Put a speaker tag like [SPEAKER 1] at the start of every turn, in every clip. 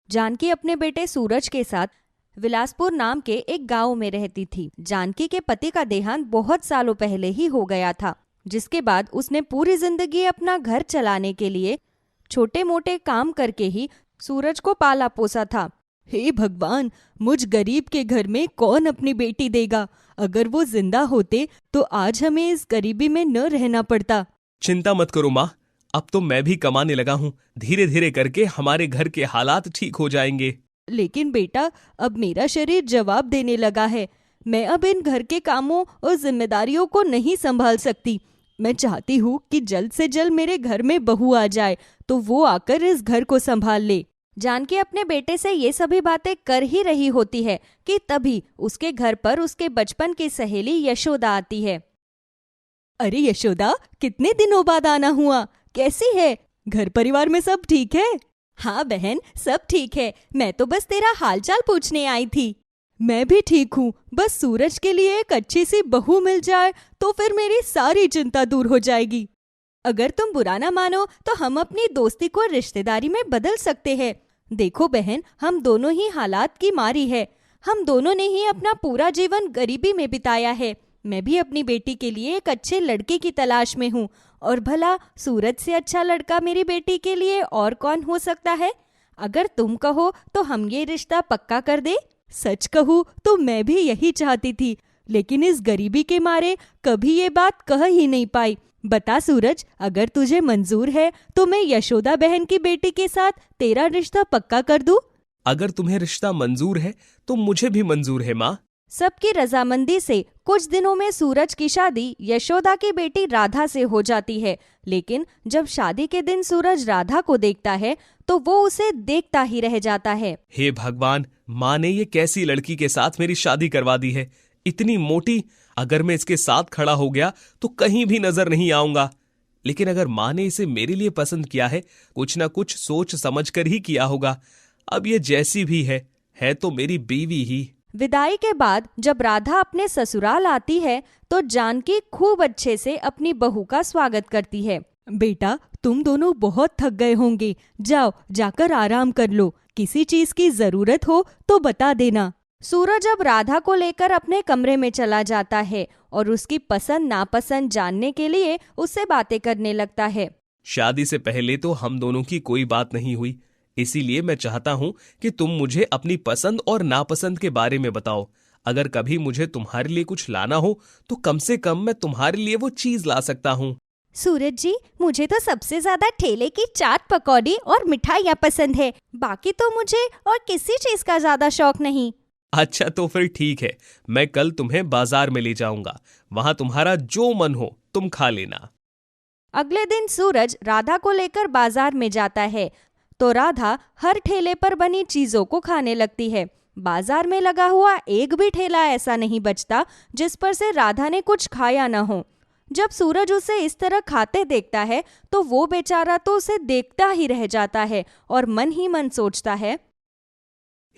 [SPEAKER 1] जानकी अपने बेटे सूरज के साथ विलासपुर नाम के एक गांव में रहती थी। जानकी के पति का देहांत बहुत सालों पहले ही हो गया था, जिसके बाद उसने पूरी जिंदगी अपना घर चलाने के लिए छोटे मोटे काम करके ही सूरज को पाला पोसा था। हे भगवान, मुझ गरीब के घर में कौन अपनी बेटी देगा? अगर वो जिंदा होते तो आज हमें इस गरीबी में न रहना पड़ता।
[SPEAKER 2] चिंता मत करो माँ, अब तो मैं भी कमाने लगा हूँ। धीरे धीरे करके हमारे घर के हालात ठीक हो जाएंगे।
[SPEAKER 1] लेकिन बेटा, अब मेरा शरीर जवाब देने लगा है। मैं अब इन घर के कामों और जिम्मेदारियों को नहीं संभाल सकती। मैं चाहती हूँ कि जल्द से जल्द मेरे घर में बहू आ जाए तो वो आकर इस घर को संभाल ले। जानकी अपने बेटे से ये सभी बातें कर ही रही होती है कि तभी उसके घर पर उसके बचपन की सहेली यशोदा आती है। अरे यशोदा, कितने दिनों बाद आना हुआ, कैसी है? घर परिवार में सब ठीक है? हाँ बहन, सब ठीक है। मैं तो बस तेरा हालचाल पूछने आई थी। मैं भी ठीक हूँ, बस सूरज के लिए एक अच्छी सी बहू मिल जाए तो फिर मेरी सारी चिंता दूर हो जाएगी। अगर तुम बुरा ना मानो तो हम अपनी दोस्ती को रिश्तेदारी में बदल सकते हैं। देखो बहन, हम दोनों ही हालात की मारी है। हम दोनों ने ही अपना पूरा जीवन गरीबी में बिताया है। मैं भी अपनी बेटी के लिए एक अच्छे लड़के की तलाश में हूँ, और भला सूरज से अच्छा लड़का मेरी बेटी के लिए और कौन हो सकता है? अगर तुम कहो तो हम ये रिश्ता पक्का कर दे। सच कहूँ तो मैं भी यही चाहती थी, लेकिन इस गरीबी के मारे कभी ये बात कह ही नहीं पाई। बता सूरज, अगर तुझे मंजूर है तो मैं यशोदा बहन की बेटी के साथ तेरा रिश्ता पक्का कर दूं।
[SPEAKER 2] अगर तुम्हें रिश्ता मंजूर है तो मुझे भी मंजूर है माँ।
[SPEAKER 1] सबकी रजामंदी से कुछ दिनों में सूरज की शादी यशोदा की बेटी राधा से हो जाती है। लेकिन जब शादी के दिन सूरज राधा को देखता है तो वो उसे देखता ही रह जाता है।
[SPEAKER 2] हे भगवान, माँ ने ये कैसी लड़की के साथ मेरी शादी करवा दी है? इतनी मोटी, अगर मैं इसके साथ खड़ा हो गया तो कहीं भी नजर नहीं आऊंगा। लेकिन अगर माँ ने इसे मेरे लिए पसंद किया है, कुछ ना कुछ सोच समझ कर ही किया होगा। अब ये जैसी भी है तो मेरी बीवी ही।
[SPEAKER 1] विदाई के बाद जब राधा अपने ससुराल आती है तो जानकी खूब अच्छे से अपनी बहू का स्वागत करती है। बेटा, तुम दोनों बहुत थक गए होंगे, जाओ जाकर आराम कर लो। किसी चीज की जरूरत हो तो बता देना। सूरज अब राधा को लेकर अपने कमरे में चला जाता है और उसकी पसंद नापसंद जानने के लिए उससे बातें करने लगता है।
[SPEAKER 2] शादी से पहले तो हम दोनों की कोई बात नहीं हुई, इसीलिए मैं चाहता हूँ कि तुम मुझे अपनी पसंद और नापसंद के बारे में बताओ। अगर कभी मुझे तुम्हारे लिए कुछ लाना हो तो कम से कम मैं तुम्हारे लिए वो चीज ला सकता हूँ।
[SPEAKER 1] सूरज जी, मुझे तो सबसे ज्यादा ठेले की चाट पकौड़ी और मिठाइयाँ पसंद है। बाकी तो मुझे और किसी चीज का ज्यादा शौक नहीं।
[SPEAKER 2] अच्छा तो फिर ठीक है, मैं कल तुम्हें बाजार में ले जाऊंगा। वहां तुम्हारा जो मन हो तुम खा लेना।
[SPEAKER 1] अगले दिन सूरज राधा को लेकर बाजार में जाता है तो राधा हर ठेले पर बनी चीजों को खाने लगती है। बाजार में लगा हुआ एक भी ठेला ऐसा नहीं बचता जिस पर से राधा ने कुछ खाया न हो। जब सूरज उसे इस तरह खाते देखता है तो वो बेचारा तो उसे देखता ही रह जाता है और मन ही मन सोचता है,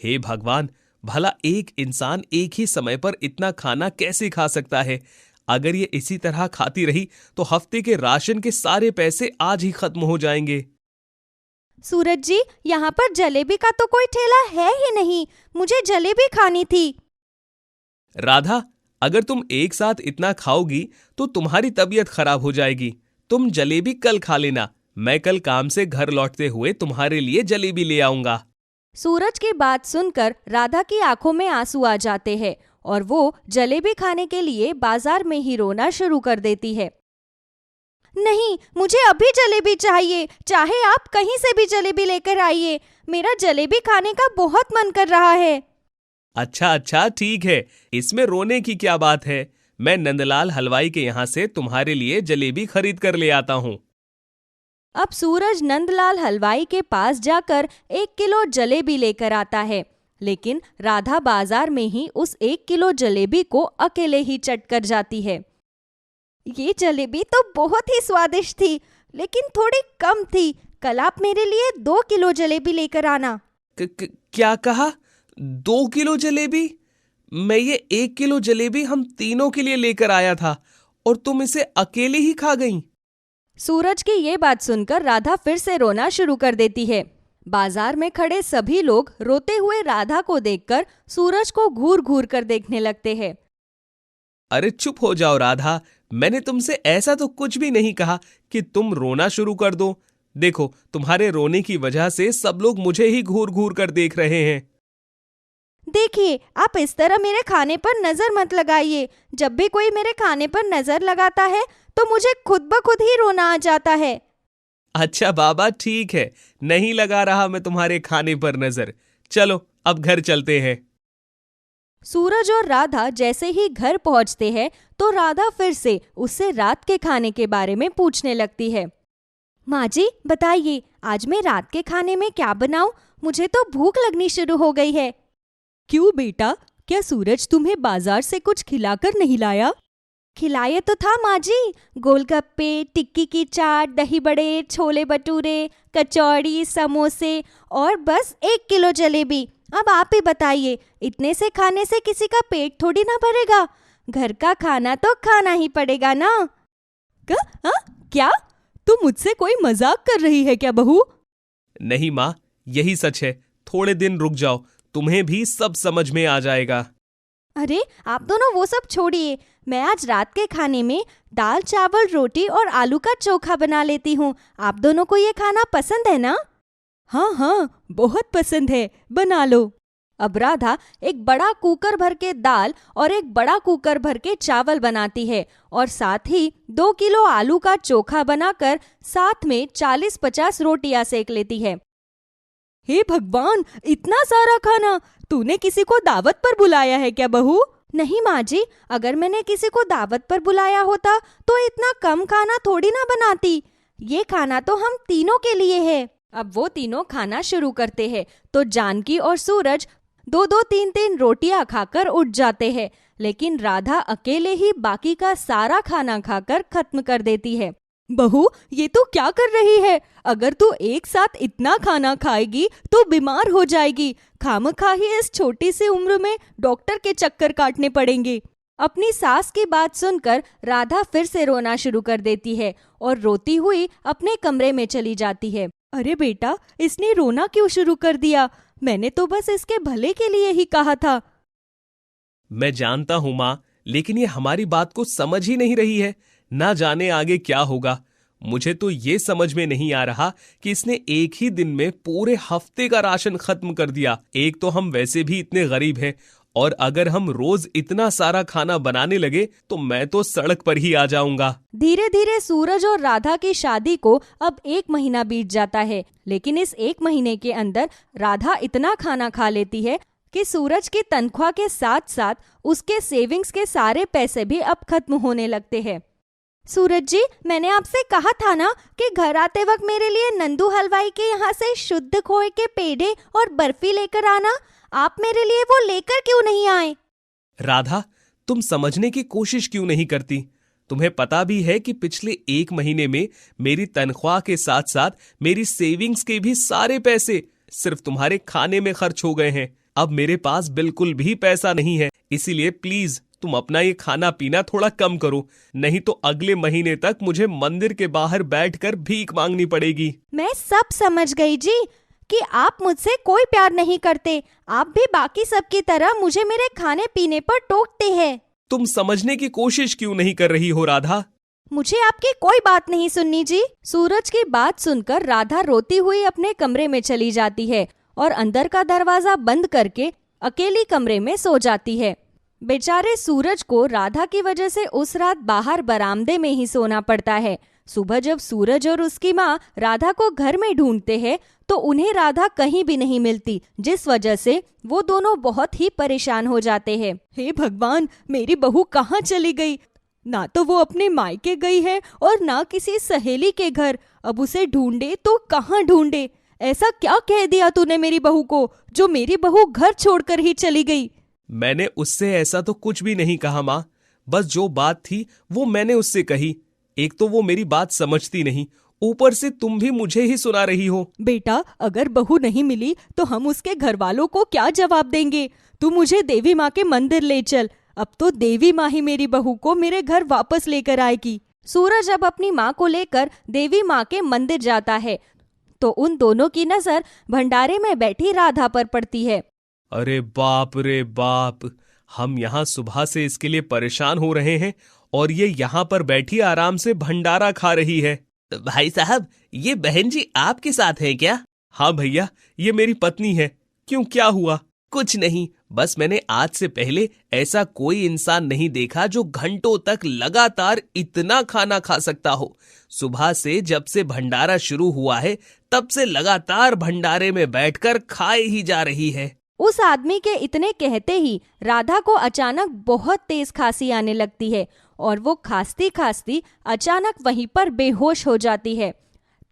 [SPEAKER 2] हे भगवान, भला एक इंसान एक ही समय पर इतना खाना कैसे खा सकता है? अगर ये इसी तरह खाती रही तो हफ्ते के राशन के सारे पैसे आज ही खत्म हो जाएंगे।
[SPEAKER 1] सूरज जी, यहाँ पर जलेबी का तो कोई ठेला है ही नहीं। मुझे जलेबी खानी थी।
[SPEAKER 2] राधा, अगर तुम एक साथ इतना खाओगी तो तुम्हारी तबीयत खराब हो जाएगी। तुम जलेबी कल खा लेना, मैं कल काम से घर लौटते हुए तुम्हारे लिए जलेबी ले आऊंगा।
[SPEAKER 1] सूरज की बात सुनकर राधा की आंखों में आंसू आ जाते हैं और वो जलेबी खाने के लिए बाजार में ही रोना शुरू कर देती है। नहीं, मुझे अभी जलेबी चाहिए, चाहे आप कहीं से भी जलेबी लेकर आइए। मेरा जलेबी खाने का बहुत मन कर रहा है।
[SPEAKER 2] अच्छा ठीक है, इसमें रोने की क्या बात है? मैं नंदलाल हलवाई के यहाँ से तुम्हारे लिए जलेबी खरीद कर ले आता हूँ।
[SPEAKER 1] अब सूरज नंदलाल हलवाई के पास जाकर 1 किलो जलेबी लेकर आता है। लेकिन राधा बाजार में ही उस 1 किलो जलेबी को अकेले ही चट कर जाती है। ये जलेबी तो बहुत ही स्वादिष्ट थी, लेकिन थोड़ी कम थी। कल आप मेरे लिए 2 किलो जलेबी लेकर आना।
[SPEAKER 2] क्या कहा? 2 किलो जलेबी? मैं ये 1 किलो जलेबी हम तीनों के लिए लेकर आया था और तुम इसे अकेले ही खा गई।
[SPEAKER 1] सूरज की ये बात सुनकर राधा फिर से रोना शुरू कर देती है। बाजार में खड़े सभी लोग रोते हुए राधा को देखकर सूरज को घूर घूर कर देखने लगते हैं।
[SPEAKER 2] अरे चुप हो जाओ राधा, मैंने तुमसे ऐसा तो कुछ भी नहीं कहा कि तुम रोना शुरू कर दो। देखो, तुम्हारे रोने की वजह से सब लोग मुझे ही घूर घूर कर देख रहे हैं।
[SPEAKER 1] देखिए, आप इस तरह मेरे खाने पर नजर मत लगाइए। जब भी कोई मेरे खाने पर नजर लगाता है तो मुझे खुद ब खुद ही रोना आ जाता है।
[SPEAKER 2] अच्छा बाबा, ठीक है, नहीं लगा रहा मैं तुम्हारे खाने पर नजर। चलो अब घर चलते हैं।
[SPEAKER 1] सूरज और राधा जैसे ही घर पहुंचते हैं तो राधा फिर से उससे रात के खाने के बारे में पूछने लगती है। माँ जी बताइए, आज मैं रात के खाने में क्या बनाऊं? मुझे तो भूख लगनी शुरू हो गई है। क्यों बेटा, क्या सूरज तुम्हें बाजार से कुछ खिलाकर नहीं लाया? खिलाए तो था माँ जी, गोलगप्पे, टिक्की की चाट, दही बड़े, छोले भटूरे, कचौड़ी, समोसे और बस 1 किलो जलेबी। अब आप ही बताइए, इतने से खाने से किसी का पेट थोड़ी ना भरेगा। घर का खाना तो खाना ही पड़ेगा ना। क्या तुम मुझसे कोई मजाक कर रही है क्या बहू?
[SPEAKER 2] नहीं माँ, यही सच है। थोड़े दिन रुक जाओ, तुम्हें भी सब समझ में आ जाएगा।
[SPEAKER 1] अरे आप दोनों वो सब छोड़िए, मैं आज रात के खाने में दाल, चावल, रोटी और आलू का चोखा बना लेती हूँ। आप दोनों को ये खाना पसंद है ना? हाँ हाँ, बहुत पसंद है, बना लो। अब राधा एक बड़ा कुकर भर के दाल और एक बड़ा कुकर भर के चावल बनाती है और साथ ही 2 किलो आलू का चोखा बनाकर साथ में 40-50 रोटियां सेक लेती है। हे भगवान, इतना सारा खाना! तूने किसी को दावत पर बुलाया है क्या बहू? नहीं माँ जी, अगर मैंने किसी को दावत पर बुलाया होता तो इतना कम खाना थोड़ी ना बनाती। ये खाना तो हम तीनों के लिए है। अब वो तीनों खाना शुरू करते हैं तो जानकी और सूरज 2-2, 3-3 रोटियां खाकर उठ जाते हैं, लेकिन राधा अकेले ही बाकी का सारा खाना खाकर खत्म कर देती है। बहू, ये तू क्या कर रही है? अगर तू एक साथ इतना खाना खाएगी तो बीमार हो जाएगी। खामखा ही इस छोटी सी उम्र में डॉक्टर के चक्कर काटने पड़ेंगे। अपनी सास की बात सुनकर राधा फिर से रोना शुरू कर देती है और रोती हुई अपने कमरे में चली जाती है। अरे बेटा, इसने रोना क्यों शुरू कर दिया? मैंने तो बस इसके भले के लिए ही कहा था।
[SPEAKER 2] मैं जानता हूं माँ, लेकिन ये हमारी बात को समझ ही नहीं रही है। ना जाने आगे क्या होगा। मुझे तो ये समझ में नहीं आ रहा कि इसने एक ही दिन में पूरे हफ्ते का राशन खत्म कर दिया। एक तो हम वैसे भी इतने गरीब हैं, और अगर हम रोज इतना सारा खाना बनाने लगे तो मैं तो सड़क पर ही आ जाऊंगा। धीरे धीरे सूरज और राधा की शादी को अब 1 महीना बीत जाता है, लेकिन इस 1 महीने के अंदर राधा इतना खाना खा लेती है कि सूरज की तनख्वाह के साथ साथ उसके सेविंग्स के सारे पैसे भी अब खत्म होने लगते हैं। सूरज जी, मैंने आपसे कहा था ना कि घर आते वक्त मेरे लिए नंदू हलवाई के यहाँ से शुद्ध खोए के पेड़े और बर्फी लेकर आना। आप मेरे लिए वो लेकर क्यों नहीं आए? राधा, तुम समझने की कोशिश क्यों नहीं करती? तुम्हें पता भी है कि पिछले 1 महीने में मेरी तनख्वाह के साथ साथ मेरी सेविंग्स के भी सारे पैसे सिर्फ तुम्हारे खाने में खर्च हो गए हैं। अब मेरे पास बिल्कुल भी पैसा नहीं है, इसीलिए प्लीज तुम अपना ये खाना पीना थोड़ा कम करो, नहीं तो अगले महीने तक मुझे मंदिर के बाहर बैठकर भीख मांगनी पड़ेगी।
[SPEAKER 1] मैं सब समझ गई जी कि आप मुझसे कोई प्यार नहीं करते। आप भी बाकी सब की तरह मुझे मेरे खाने पीने पर टोकते हैं।
[SPEAKER 2] तुम समझने की कोशिश क्यों नहीं कर रही हो राधा?
[SPEAKER 1] मुझे आपकी कोई बात नहीं सुननी जी। सूरज की बात सुनकर राधा रोती हुई अपने कमरे में चली जाती है और अंदर का दरवाजा बंद करके अकेली कमरे में सो जाती है। बेचारे सूरज को राधा की वजह से उस रात बाहर बरामदे में ही सोना पड़ता है। सुबह जब सूरज और उसकी माँ राधा को घर में ढूंढते हैं तो उन्हें राधा कहीं भी नहीं मिलती, जिस वजह से वो दोनों बहुत ही परेशान हो जाते हैं। हे भगवान, मेरी बहू कहाँ चली गई? ना तो वो अपने मायके गई है और ना किसी सहेली के घर। अब उसे ढूंढे तो कहाँ ढूंढे? ऐसा क्या कह दिया तूने मेरी बहू को जो मेरी बहू घर छोड़कर ही चली गई?
[SPEAKER 2] मैंने उससे ऐसा तो कुछ भी नहीं कहा माँ, बस जो बात थी वो मैंने उससे कही। एक तो वो मेरी बात समझती नहीं, ऊपर से तुम भी मुझे ही सुना रही हो।
[SPEAKER 1] बेटा, अगर बहू नहीं मिली तो हम उसके घर वालों को क्या जवाब देंगे? तू मुझे देवी माँ के मंदिर ले चल। अब तो देवी माँ ही मेरी बहू को मेरे घर वापस लेकर आएगी। सूरज अब अपनी माँ को लेकर देवी माँ के मंदिर जाता है तो उन दोनों की नजर भंडारे में बैठी राधा पर पड़ती है।
[SPEAKER 2] अरे बाप रे बाप, हम यहाँ सुबह से इसके लिए परेशान हो रहे हैं और ये यहाँ पर बैठी आराम से भंडारा खा रही है। भाई साहब, ये बहन जी आपके साथ है क्या? हाँ भैया, ये मेरी पत्नी है। क्यों, क्या हुआ? कुछ नहीं, बस मैंने आज से पहले ऐसा कोई इंसान नहीं देखा जो घंटों तक लगातार इतना खाना खा सकता हो। सुबह से जब से भंडारा शुरू हुआ है तब से लगातार भंडारे में बैठकर खाए ही जा रही है।
[SPEAKER 1] उस आदमी के इतने कहते ही राधा को अचानक बहुत तेज खांसी आने लगती है और वो खांसती खांसती अचानक वहीं पर बेहोश हो जाती है।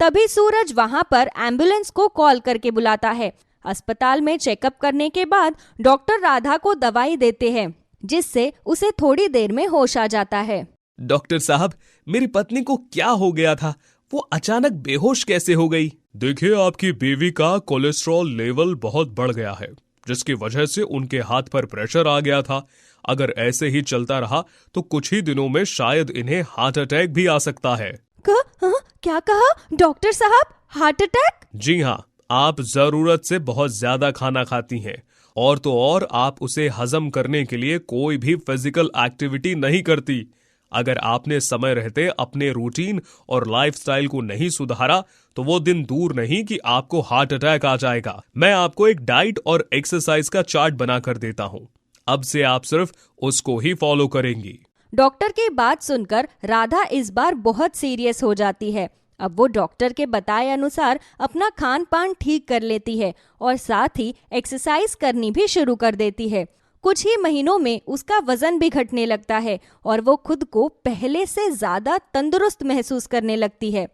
[SPEAKER 1] तभी सूरज वहां पर एम्बुलेंस को कॉल करके बुलाता है। अस्पताल में चेकअप करने के बाद डॉक्टर राधा को दवाई देते हैं, जिससे उसे थोड़ी देर में होश आ जाता है।
[SPEAKER 2] डॉक्टर साहब, मेरी पत्नी को क्या हो गया था? वो अचानक बेहोश कैसे हो गई?
[SPEAKER 3] देखिए, आपकी बीवी का कोलेस्ट्रॉल लेवल बहुत बढ़ गया है, जिसकी वजह से उनके हाथ पर प्रेशर आ गया था। अगर ऐसे ही चलता रहा तो कुछ ही दिनों में शायद इन्हें हार्ट अटैक भी आ सकता है।
[SPEAKER 1] क्या कहा डॉक्टर साहब? Heart attack?
[SPEAKER 3] जी हाँ, आप जरूरत से बहुत ज्यादा खाना खाती हैं और तो और आप उसे हजम करने के लिए कोई भी फिजिकल एक्टिविटी नहीं करती। अगर आपने समय रहते अपने रूटीन और लाइफस्टाइल को नहीं सुधारा तो वो दिन दूर नहीं कि आपको हार्ट अटैक आ जाएगा। मैं आपको एक डाइट और एक्सरसाइज का चार्ट बना कर देता हूँ, अब से आप सिर्फ उसको ही फॉलो करेंगी।
[SPEAKER 1] डॉक्टर की बात सुनकर राधा इस बार बहुत सीरियस हो जाती है। अब वो डॉक्टर के बताए अनुसार अपना खान पान ठीक कर लेती है और साथ ही एक्सरसाइज करनी भी शुरू कर देती है। कुछ ही महीनों में उसका वजन भी घटने लगता है और वो खुद को पहले से ज्यादा तंदुरुस्त महसूस करने लगती है।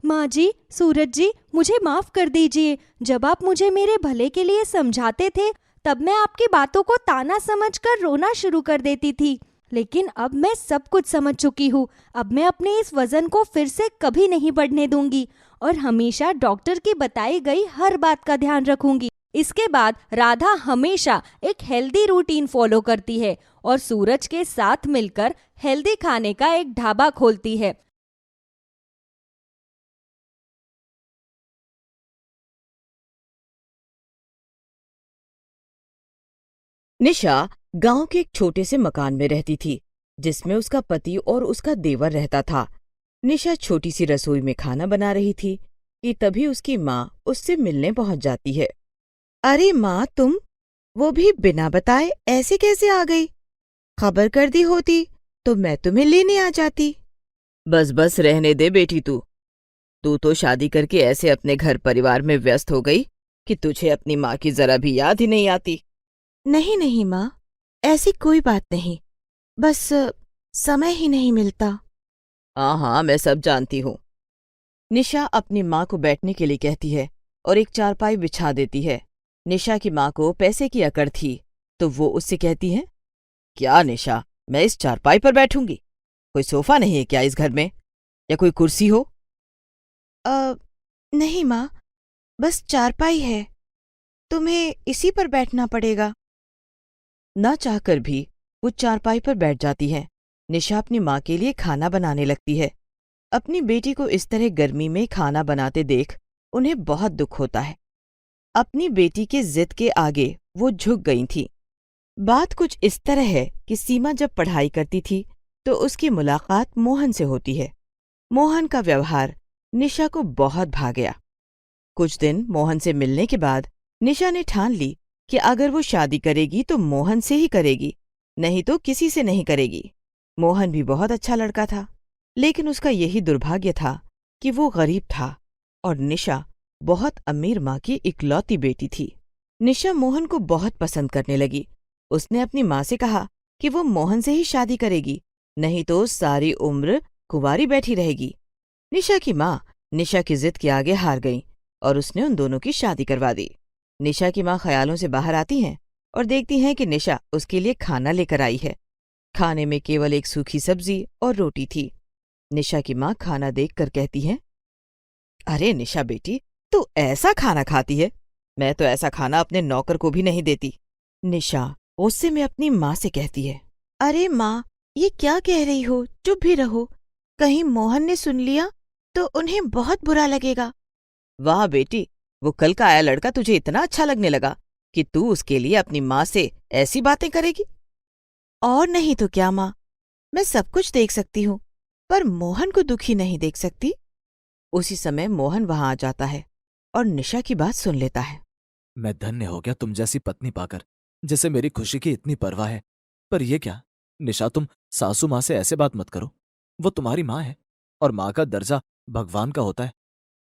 [SPEAKER 1] माँ जी, सूरज जी, मुझे माफ कर दीजिए। जब आप मुझे मेरे भले के लिए समझाते थे तब मैं आपकी बातों को ताना समझकर रोना शुरू कर देती थी, लेकिन अब मैं सब कुछ समझ चुकी हूँ। अब मैं अपने इस वजन को फिर से कभी नहीं बढ़ने दूंगी और हमेशा डॉक्टर की बताई गई हर बात का ध्यान रखूंगी। इसके बाद राधा हमेशा एक हेल्दी रूटीन फॉलो करती है और सूरज के साथ मिलकर हेल्दी खाने का एक ढाबा खोलती है।
[SPEAKER 4] निशा गांव के एक छोटे से मकान में रहती थी, जिसमें उसका पति और उसका देवर रहता था। निशा छोटी सी रसोई में खाना बना रही थी कि तभी उसकी माँ उससे मिलने पहुंच जाती है। अरे माँ, तुम वो भी बिना बताए ऐसे कैसे आ गई? खबर कर दी होती तो मैं तुम्हें लेने आ जाती। बस बस रहने दे बेटी, तू तो शादी करके ऐसे अपने घर परिवार में व्यस्त हो गई कि तुझे अपनी माँ की जरा भी याद ही नहीं आती। नहीं नहीं माँ, ऐसी कोई बात नहीं, बस समय ही नहीं मिलता। हाँ हाँ, मैं सब जानती हूँ। निशा अपनी माँ को बैठने के लिए कहती है और एक चारपाई बिछा देती है। निशा की माँ को पैसे की अकड़ थी तो वो उससे कहती है, क्या निशा, मैं इस चारपाई पर बैठूंगी? कोई सोफा नहीं है क्या इस घर में, या कोई कुर्सी हो? नहीं माँ, बस चारपाई है, तुम्हें इसी पर बैठना पड़ेगा। ना चाहकर भी वो चारपाई पर बैठ जाती है। निशा अपनी माँ के लिए खाना बनाने लगती है। अपनी बेटी को इस तरह गर्मी में खाना बनाते देख उन्हें बहुत दुख होता है। अपनी बेटी के जिद के आगे वो झुक गई थी। बात कुछ इस तरह है कि सीमा जब पढ़ाई करती थी तो उसकी मुलाकात मोहन से होती है। मोहन का व्यवहार निशा को बहुत भा गया। कुछ दिन मोहन से मिलने के बाद निशा ने ठान ली कि अगर वो शादी करेगी तो मोहन से ही करेगी, नहीं तो किसी से नहीं करेगी। मोहन भी बहुत अच्छा लड़का था, लेकिन उसका यही दुर्भाग्य था कि वो गरीब था और निशा बहुत अमीर माँ की इकलौती बेटी थी। निशा मोहन को बहुत पसंद करने लगी। उसने अपनी माँ से कहा कि वो मोहन से ही शादी करेगी, नहीं तो सारी उम्र कुंवारी बैठी रहेगी। निशा की माँ निशा की जिद के आगे हार गई और उसने उन दोनों की शादी करवा दी। निशा की माँ ख्यालों से बाहर आती हैं और देखती हैं कि निशा उसके लिए खाना लेकर आई है। खाने में केवल एक सूखी सब्जी और रोटी थी। निशा की माँ खाना देखकर कहती है, अरे निशा बेटी, तू ऐसा खाना खाती है? मैं तो ऐसा खाना अपने नौकर को भी नहीं देती। निशा गुस्से में अपनी माँ से कहती है, अरे माँ, ये क्या कह रही हो? चुप भी रहो, कहीं मोहन ने सुन लिया तो उन्हें बहुत बुरा लगेगा। वाह बेटी, वो कल का आया लड़का तुझे इतना अच्छा लगने लगा कि तू उसके लिए अपनी माँ से ऐसी बातें करेगी। और नहीं तो क्या माँ, मैं सब कुछ देख सकती हूँ, पर मोहन को दुखी नहीं देख सकती। उसी समय मोहन वहां आ जाता है और निशा की बात सुन लेता है।
[SPEAKER 5] मैं धन्य हो गया तुम जैसी पत्नी पाकर, जिसे मेरी खुशी की इतनी परवाह है। पर ये क्या निशा, तुम सासू माँ से ऐसे बात मत करो। वो तुम्हारी माँ है और माँ का दर्जा भगवान का होता है।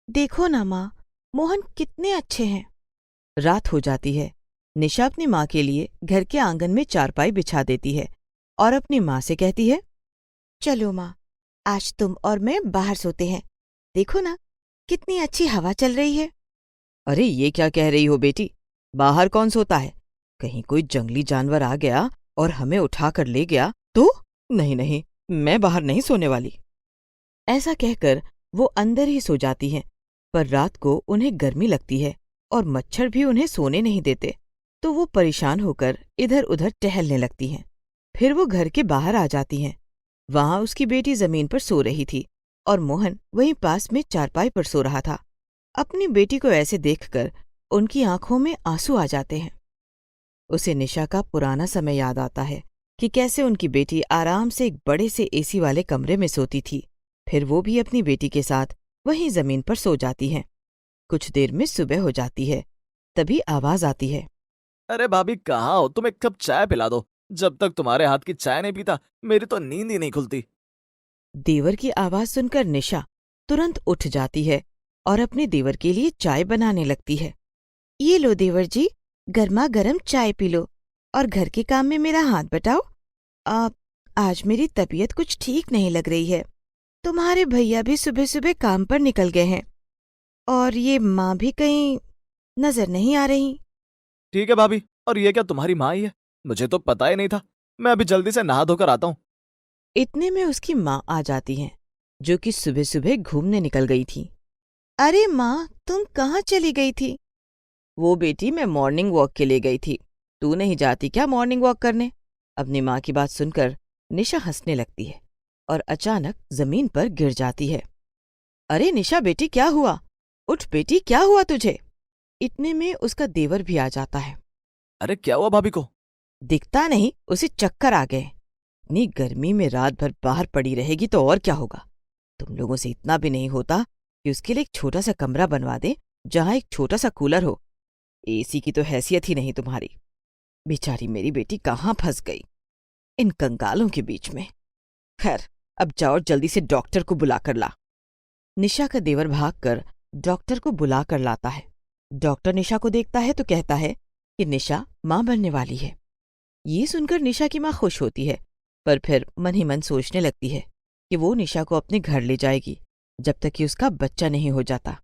[SPEAKER 4] देखो ना माँ, मोहन कितने अच्छे हैं। रात हो जाती है। निशा अपनी माँ के लिए घर के आंगन में चारपाई बिछा देती है और अपनी माँ से कहती है, चलो माँ, आज तुम और मैं बाहर सोते हैं। देखो ना, कितनी अच्छी हवा चल रही है। अरे ये क्या कह रही हो बेटी, बाहर कौन सोता है? कहीं कोई जंगली जानवर आ गया और हमें उठाकर ले गया तो? नहीं नहीं, मैं बाहर नहीं सोने वाली। ऐसा कहकर वो अंदर ही सो जाती हैं, पर रात को उन्हें गर्मी लगती है और मच्छर भी उन्हें सोने नहीं देते, तो वो परेशान होकर इधर उधर टहलने लगती हैं। फिर वो घर के बाहर आ जाती हैं। वहां उसकी बेटी जमीन पर सो रही थी और मोहन वहीं पास में चारपाई पर सो रहा था। अपनी बेटी को ऐसे देखकर उनकी आंखों में आंसू आ जाते हैं। उसे निशा का पुराना समय याद आता है कि कैसे उनकी बेटी आराम से एक बड़े से एसी वाले कमरे में सोती थी। फिर वो भी अपनी बेटी के साथ वहीं जमीन पर सो जाती हैं। कुछ देर में सुबह हो जाती है। तभी आवाज आती है,
[SPEAKER 5] अरे भाभी कहाँ हो? तुम एक कप चाय पिला दो। जब तक तुम्हारे हाथ की चाय नहीं पीता मेरी तो नींद ही नहीं खुलती।
[SPEAKER 4] देवर की आवाज सुनकर निशा तुरंत उठ जाती है और अपने देवर के लिए चाय बनाने लगती है। ये लो देवर जी, गर्मा गर्म चाय पी लो और घर के काम में मेरा हाथ बटाओ। आज मेरी तबीयत कुछ ठीक नहीं लग रही है। तुम्हारे भैया भी सुबह सुबह काम पर निकल गए हैं और ये माँ भी कहीं नजर नहीं आ रही।
[SPEAKER 5] ठीक है भाभी, और ये क्या तुम्हारी माँ ही है? मुझे तो पता ही नहीं था। मैं अभी जल्दी से नहा धोकर आता हूँ।
[SPEAKER 4] इतने में उसकी माँ आ जाती हैं, जो कि सुबह सुबह घूमने निकल गई थी। अरे माँ, तुम कहाँ चली गई थी? वो बेटी, मैं मॉर्निंग वॉक के लिए गई थी। तू नहीं जाती क्या मॉर्निंग वॉक करने? अपनी माँ की बात सुनकर निशा हंसने लगती है और अचानक जमीन पर गिर जाती है। अरे निशा बेटी, क्या हुआ? उठ बेटी, क्या हुआ तुझे? इतने में उसका देवर भी आ जाता है।
[SPEAKER 5] अरे क्या हुआ भाभी को?
[SPEAKER 4] दिखता नहीं, उसे चक्कर आ गए। इतनी गर्मी में रात भर बाहर पड़ी रहेगी तो और क्या होगा। तुम लोगों से इतना भी नहीं होता कि उसके लिए एक छोटा सा कमरा बनवा दे जहां एक छोटा सा कूलर हो। एसी की तो हैसियत ही नहीं तुम्हारी। बेचारी मेरी बेटी कहाँ फंस गई इन कंगालों के बीच में। खैर, अब जाओ जल्दी से डॉक्टर को बुलाकर ला। निशा का देवर भागकर डॉक्टर को बुलाकर लाता है। डॉक्टर निशा को देखता है तो कहता है कि निशा माँ बनने वाली है। ये सुनकर निशा की माँ खुश होती है, पर फिर मन ही मन सोचने लगती है कि वो निशा को अपने घर ले जाएगी जब तक कि उसका बच्चा नहीं हो जाता।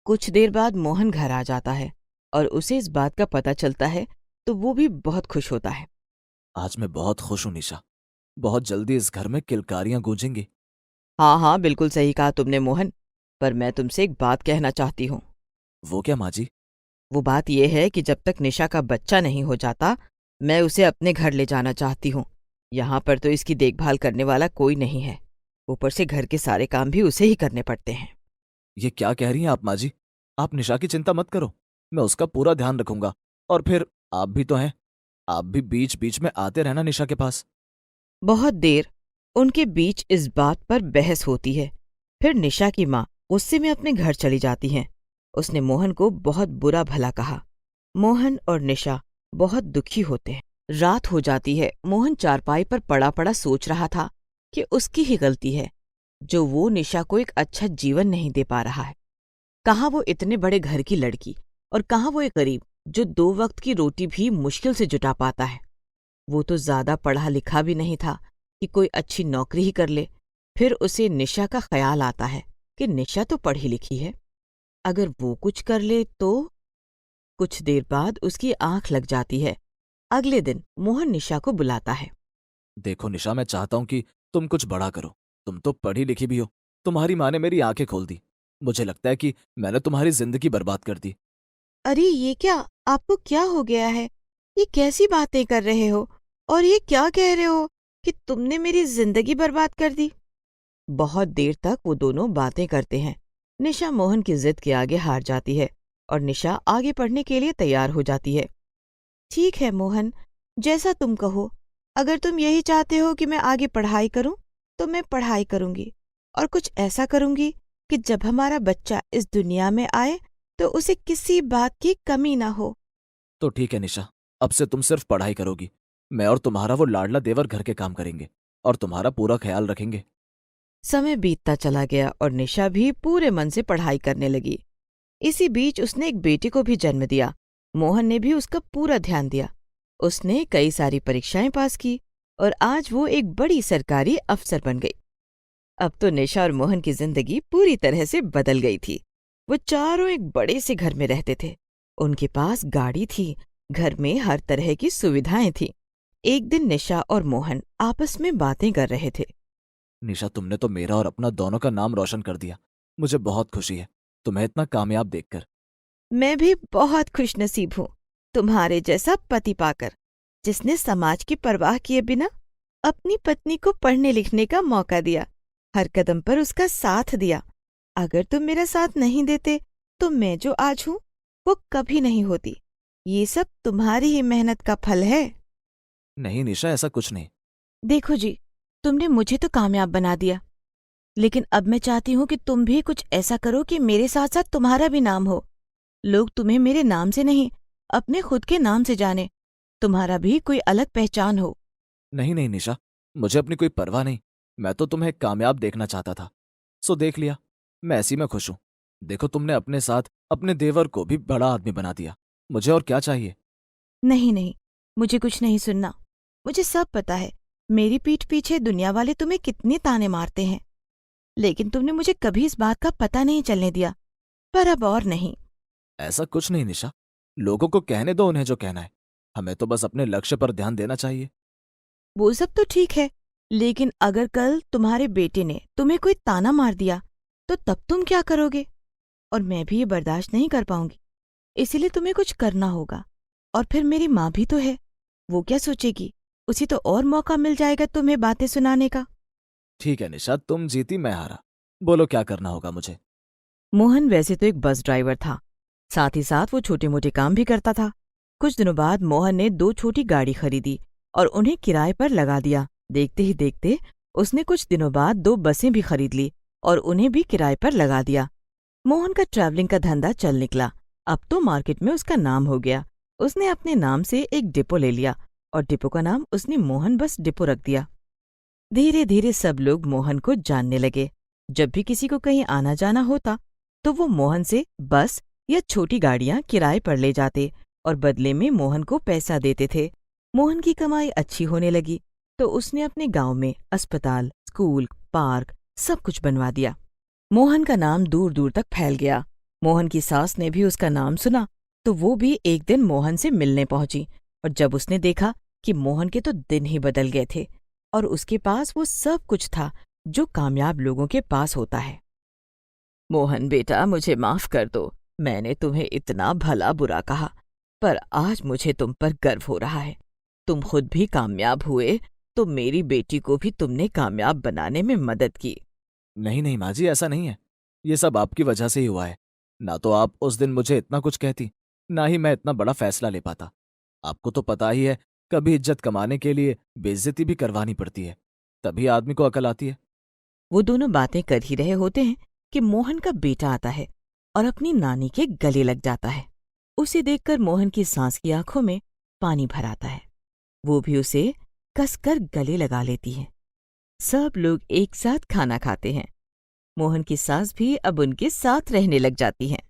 [SPEAKER 4] कुछ देर बाद मोहन घर आ जाता है और उसे इस बात का पता चलता है तो वो भी बहुत खुश होता है।
[SPEAKER 5] आज मैं बहुत खुश हूँ निशा। बहुत जल्दी इस घर में किलकारियां गूंजेंगी।
[SPEAKER 4] हाँ हाँ, बिल्कुल सही कहा तुमने मोहन, पर मैं तुमसे एक बात कहना चाहती हूँ।
[SPEAKER 5] वो क्या माँ जी?
[SPEAKER 4] वो बात यह है कि जब तक निशा का बच्चा नहीं हो जाता, मैं उसे अपने घर ले जाना चाहती हूँ। यहाँ पर तो इसकी देखभाल करने वाला कोई नहीं है। ऊपर से घर के सारे काम भी उसे ही करने पड़ते हैं।
[SPEAKER 5] ये क्या कह रही हैं आप माँ जी? आप निशा की चिंता मत करो, मैं उसका पूरा ध्यान रखूंगा। और फिर आप भी तो हैं, आप भी बीच बीच में आते रहना निशा के पास।
[SPEAKER 4] बहुत देर उनके बीच इस बात पर बहस होती है। फिर निशा की माँ गुस्से में अपने घर चली जाती हैं। उसने मोहन को बहुत बुरा भला कहा। मोहन और निशा बहुत दुखी होते हैं। रात हो जाती है। मोहन चारपाई पर पड़ा पड़ा सोच रहा था कि उसकी ही गलती है जो वो निशा को एक अच्छा जीवन नहीं दे पा रहा है। कहाँ वो इतने बड़े घर की लड़की और कहाँ वो एक गरीब जो 2 वक्त की रोटी भी मुश्किल से जुटा पाता है। वो तो ज्यादा पढ़ा लिखा भी नहीं था कि कोई अच्छी नौकरी ही कर ले। फिर उसे निशा का ख्याल आता है कि निशा तो पढ़ी लिखी है, अगर वो कुछ कर ले तो। कुछ देर बाद उसकी आंख लग जाती है। अगले दिन मोहन निशा को बुलाता है।
[SPEAKER 5] देखो निशा, मैं चाहता हूं कि तुम कुछ बड़ा करो। तुम तो पढ़ी लिखी भी हो। तुम्हारी माँ ने मेरी आंखें खोल दी। मुझे लगता है कि मैंने तुम्हारी जिंदगी बर्बाद कर दी।
[SPEAKER 4] अरे ये क्या, आपको क्या हो गया है? ये कैसी बातें कर रहे हो और ये क्या कह रहे हो कि तुमने मेरी जिंदगी बर्बाद कर दी? बहुत देर तक वो दोनों बातें करते हैं। निशा मोहन की जिद के आगे हार जाती है और निशा आगे पढ़ने के लिए तैयार हो जाती है। ठीक है मोहन, जैसा तुम कहो। अगर तुम यही चाहते हो कि मैं आगे पढ़ाई करूं, तो मैं पढ़ाई करूंगी और कुछ ऐसा करूंगी कि जब हमारा बच्चा इस दुनिया में आए तो उसे किसी बात की कमी ना हो।
[SPEAKER 5] तो ठीक है निशा, अब से तुम सिर्फ पढ़ाई करोगी। मैं और तुम्हारा वो लाडला देवर घर के काम करेंगे और तुम्हारा पूरा ख्याल रखेंगे।
[SPEAKER 4] समय बीतता चला गया और निशा भी पूरे मन से पढ़ाई करने लगी। इसी बीच उसने एक बेटे को भी जन्म दिया। मोहन ने भी उसका पूरा ध्यान दिया। उसने कई सारी परीक्षाएं पास की और आज वो एक बड़ी सरकारी अफसर बन गई। अब तो निशा और मोहन की जिंदगी पूरी तरह से बदल गई थी। वो चारों एक बड़े से घर में रहते थे। उनके पास गाड़ी थी, घर में हर तरह की सुविधाएं थी। एक दिन निशा और मोहन आपस में बातें कर रहे थे।
[SPEAKER 5] निशा, तुमने तो मेरा और अपना दोनों का नाम रोशन कर दिया। मुझे बहुत खुशी है तुम्हें इतना कामयाब देखकर।
[SPEAKER 4] मैं भी बहुत खुशनसीब हूँ तुम्हारे जैसा पति पाकर, जिसने समाज की परवाह किए बिना अपनी पत्नी को पढ़ने लिखने का मौका दिया, हर कदम पर उसका साथ दिया। अगर तुम मेरा साथ नहीं देते तो मैं जो आज हूँ वो कभी नहीं होती। ये सब तुम्हारी ही मेहनत का फल है।
[SPEAKER 5] नहीं निशा, ऐसा कुछ नहीं।
[SPEAKER 4] देखो जी, तुमने मुझे तो कामयाब बना दिया, लेकिन अब मैं चाहती हूँ कि तुम भी कुछ ऐसा करो कि मेरे साथ साथ तुम्हारा भी नाम हो। लोग तुम्हें मेरे नाम से नहीं, अपने खुद के नाम से जाने। तुम्हारा भी कोई अलग पहचान हो।
[SPEAKER 5] नहीं नहीं निशा, मुझे अपनी कोई परवाह नहीं। मैं तो तुम्हें कामयाब देखना चाहता था, सो देख लिया। मैं ऐसी में खुश हूं। देखो, तुमने अपने साथ अपने देवर को भी बड़ा आदमी बना दिया। मुझे और क्या चाहिए।
[SPEAKER 4] नहीं नहीं, मुझे कुछ नहीं सुनना। मुझे सब पता है मेरी पीठ पीछे दुनिया वाले तुम्हें कितने ताने मारते हैं, लेकिन तुमने मुझे कभी इस बात का पता नहीं चलने दिया। पर अब और नहीं।
[SPEAKER 5] ऐसा कुछ नहीं निशा, लोगों को कहने दो उन्हें जो कहना है। हमें तो बस अपने लक्ष्य पर ध्यान देना चाहिए।
[SPEAKER 4] वो सब तो ठीक है, लेकिन अगर कल तुम्हारे बेटे ने तुम्हें कोई ताना मार दिया तो तब तुम क्या करोगे? और मैं भी ये बर्दाश्त नहीं कर पाऊंगी। इसीलिए तुम्हें कुछ करना होगा। और फिर मेरी माँ भी तो है, वो क्या सोचेगी? उसी तो और मौका मिल जाएगा तुम्हें बातें सुनाने का।
[SPEAKER 5] ठीक है निशा, तुम जीती मैं हारा। बोलो क्या करना होगा मुझे।
[SPEAKER 4] मोहन वैसे तो एक बस ड्राइवर था, साथ ही साथ वो छोटे मोटे काम भी करता था। कुछ दिनों बाद मोहन ने 2 छोटी गाड़ी खरीदी और उन्हें किराए पर लगा दिया। देखते ही देखते उसने कुछ दिनों बाद 2 बसें भी खरीद ली और उन्हें भी किराए पर लगा दिया। मोहन का ट्रैवलिंग का धंधा चल निकला। अब तो मार्केट में उसका नाम हो गया। उसने अपने नाम से एक डिपो ले लिया और डिपो का नाम उसने मोहन बस डिपो रख दिया। धीरे धीरे सब लोग मोहन को जानने लगे। जब भी किसी को कहीं आना जाना होता तो वो मोहन से बस या छोटी गाड़ियां किराए पर ले जाते और बदले में मोहन को पैसा देते थे। मोहन की कमाई अच्छी होने लगी तो उसने अपने गांव में अस्पताल, स्कूल, पार्क सब कुछ बनवा दिया। मोहन का नाम दूर दूर तक फैल गया। मोहन की सास ने भी उसका नाम सुना तो वो भी एक दिन मोहन से मिलने पहुंची और जब उसने देखा कि मोहन के तो दिन ही बदल गए थे और उसके पास वो सब कुछ था जो कामयाब लोगों के पास होता है। मोहन बेटा, मुझे माफ कर दो। मैंने तुम्हें इतना भला बुरा कहा, पर आज मुझे तुम पर गर्व हो रहा है। तुम खुद भी कामयाब हुए तो मेरी बेटी को भी तुमने कामयाब बनाने में मदद की।
[SPEAKER 5] नहीं नहीं माँ जी, ऐसा नहीं है। ये सब आपकी वजह से ही हुआ है। ना तो आप उस दिन मुझे इतना कुछ कहती, ना ही मैं इतना बड़ा फैसला ले पाता। आपको तो पता ही है, कभी इज्जत कमाने के लिए बेइज्जती भी करवानी पड़ती है, तभी आदमी को अकल आती है।
[SPEAKER 4] वो दोनों बातें कर ही रहे होते हैं कि मोहन का बेटा आता है और अपनी नानी के गले लग जाता है। उसे देखकर मोहन की सास की आंखों में पानी भर आता है। वो भी उसे कसकर गले लगा लेती है। सब लोग एक साथ खाना खाते हैं। मोहन की सास भी अब उनके साथ रहने लग जाती हैं।